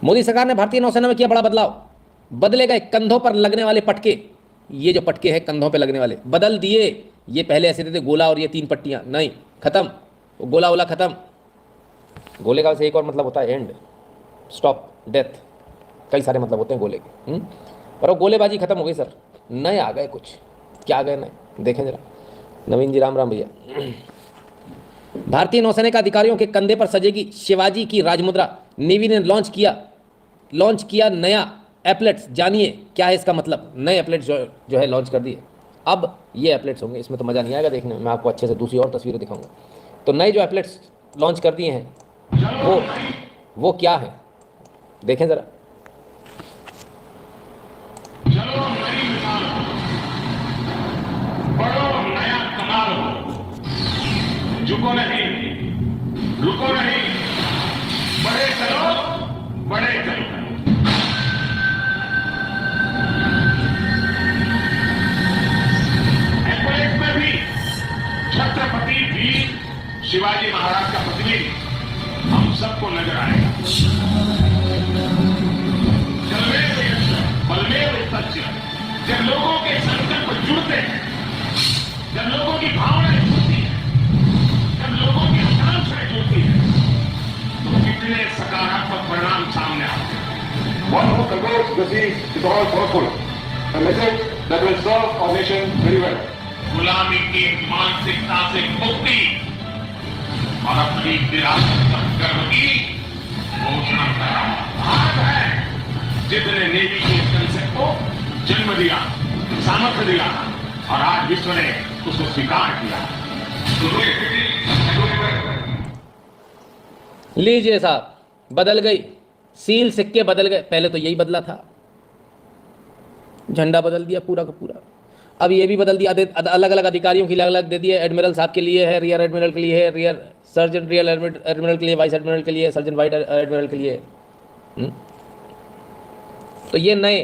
मोदी सरकार ने भारतीय नौसेना में किया बड़ा बदलाव, बदले गए कंधों पर लगने वाले पटके। ये जो पटके हैं कंधों पे लगने वाले बदल दिए। ये पहले ऐसे थे गोला और ये 3 पट्टियां, नहीं, खत्म। वो गोला वोला खत्म। गोले का वैसे एक और मतलब होता है एंड, स्टॉप, डेथ, कई सारे मतलब होते हैं गोले के। पर वो गोलेबाजी खत्म हो गई सर, नए आ गए कुछ। क्या आ गए नए, देखें जरा। नवीन जी राम राम भैया। भारतीय नौसेना के अधिकारियों के कंधे पर सजेगी शिवाजी की राजमुद्रा। नेवी ने लॉन्च किया नया एप्लेट्स। जानिए क्या है इसका मतलब। नए एप्लेट्स जो है लॉन्च कर दिए। अब ये एप्लेट्स होंगे, इसमें तो मज़ा नहीं आएगा देखने में, मैं आपको अच्छे से दूसरी और तस्वीरें दिखाऊंगा। तो नए जो एप्लेट्स लॉन्च कर दिए हैं वो क्या है, देखें ज़रा। झुको नहीं, रुको नहीं, बड़े चलो, बड़े चलो। एप्लेट में भी छत्रपति वीर शिवाजी महाराज का प्रतिबिंब हम सबको नजर आएगा। जलमेव यश बलमेव सत्य। जब लोगों के संकल्प जुड़ते हैं, जब लोगों की भावनाएं जुड़ती हैं, जब लोगों की आकांक्षाएं जुड़ती हैं, तो कितने सकारात्मक परिणाम सामने आते हैं। One who converts the seas is all powerful, a message that will serve our nation very well. गुलामी की मानसिकता से मुक्ति और अपनी विरासत पर गर्व की घोषणा करा। भारत है जिसने नेवी के कंसेप्ट को जन्म दिया, सामर्थ्य दिया और आज विश्व ने उसको स्वीकार किया। लीजिए साहब, बदल गई, सील सिक्के बदल गए। पहले तो यही बदला था, झंडा बदल दिया पूरा का पूरा। अब ये भी बदल दिया, अलग अलग अधिकारियों की अलग अलग दे दिए। एडमिरल साहब के लिए है, रियर एडमिरल के लिए है, रियर सर्जन रियर एडमिरल के लिए, वाइस एडमिरल के लिए, सर्जन वाइस एडमिरल के लिए। तो ये नए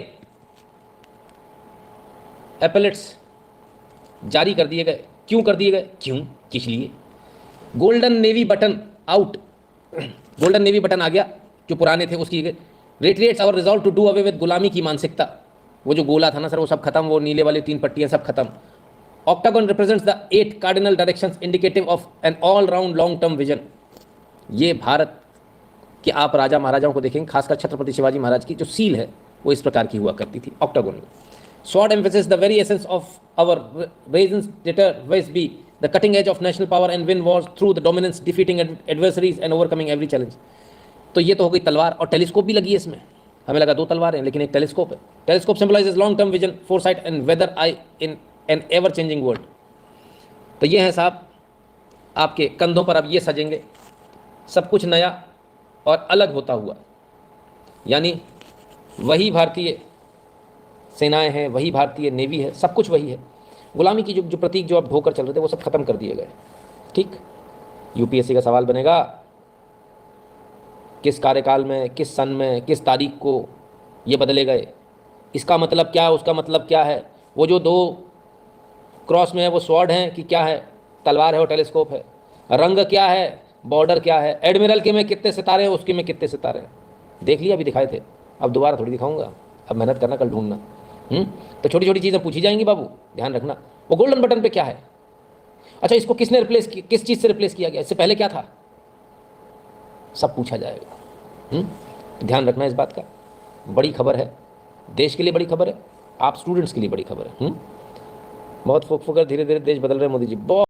एपेलेट्स जारी कर दिए गए। क्यों कर दिए गए, क्यों, किस लिए? Golden navy button out. Golden navy button आ गया, जो पुराने थे उसकी। Reiterates our resolve to do away with गुलामी की मानसिकता। वो जो गोला था ना सर, वो सब खत्म। वो नीले वाली 3 पट्टियां सब खत्म। Octagon represents the 8 cardinal directions indicative of an all round long term vision. ये भारत के आप राजा महाराजाओं को देखेंगे, खासकर छत्रपति शिवाजी महाराज की जो सील है वो इस प्रकार की हुआ करती थी, ऑक्टागोन में। Sword emphasis the very essence of our reasons deter west be the cutting edge of national power and win wars through the dominance, defeating adversaries and overcoming every challenge। तो ये तो हो गई तलवार, और टेलीस्कोप भी लगी है इसमें। हमें लगा 2 तलवारें हैं, लेकिन एक टेलीस्कोप है। Telescope symbolizes long term vision, foresight and whether I in an ever changing world. तो ये है साहब आपके कंधों पर अब ये सजेंगे, सब कुछ नया और अलग होता हुआ। यानी वही भारतीय सेनाएं हैं, वही भारतीय नेवी है, सब कुछ वही है। गुलामी की जो प्रतीक जो अब ढोकर चल रहे थे वो सब खत्म कर दिए गए। ठीक, यूपीएससी का सवाल बनेगा, किस कार्यकाल में, किस सन में, किस तारीख को ये बदले गए, इसका मतलब क्या है, उसका मतलब क्या है। वो जो 2 क्रॉस में है वो स्वॉर्ड हैं कि क्या है, तलवार है और टेलीस्कोप है। रंग क्या है, बॉर्डर क्या है, एडमिरल के में कितने सितारे हैं, उसके में कितने सितारे हैं। देख लिया, अभी दिखाए थे, अब दोबारा थोड़ी दिखाऊंगा। अब मेहनत करना, कल ढूंढना। तो छोटी छोटी चीज़ें पूछी जाएंगी बाबू, ध्यान रखना। वो गोल्डन बटन पे क्या है, अच्छा इसको किसने रिप्लेस किया, किस चीज़ से रिप्लेस किया गया, इससे पहले क्या था, सब पूछा जाएगा। तो ध्यान रखना इस बात का। बड़ी खबर है, देश के लिए बड़ी खबर है, आप स्टूडेंट्स के लिए बड़ी खबर है। बहुत फुक फुकर, धीरे धीरे देश बदल रहे हैं मोदी जी, बहुत।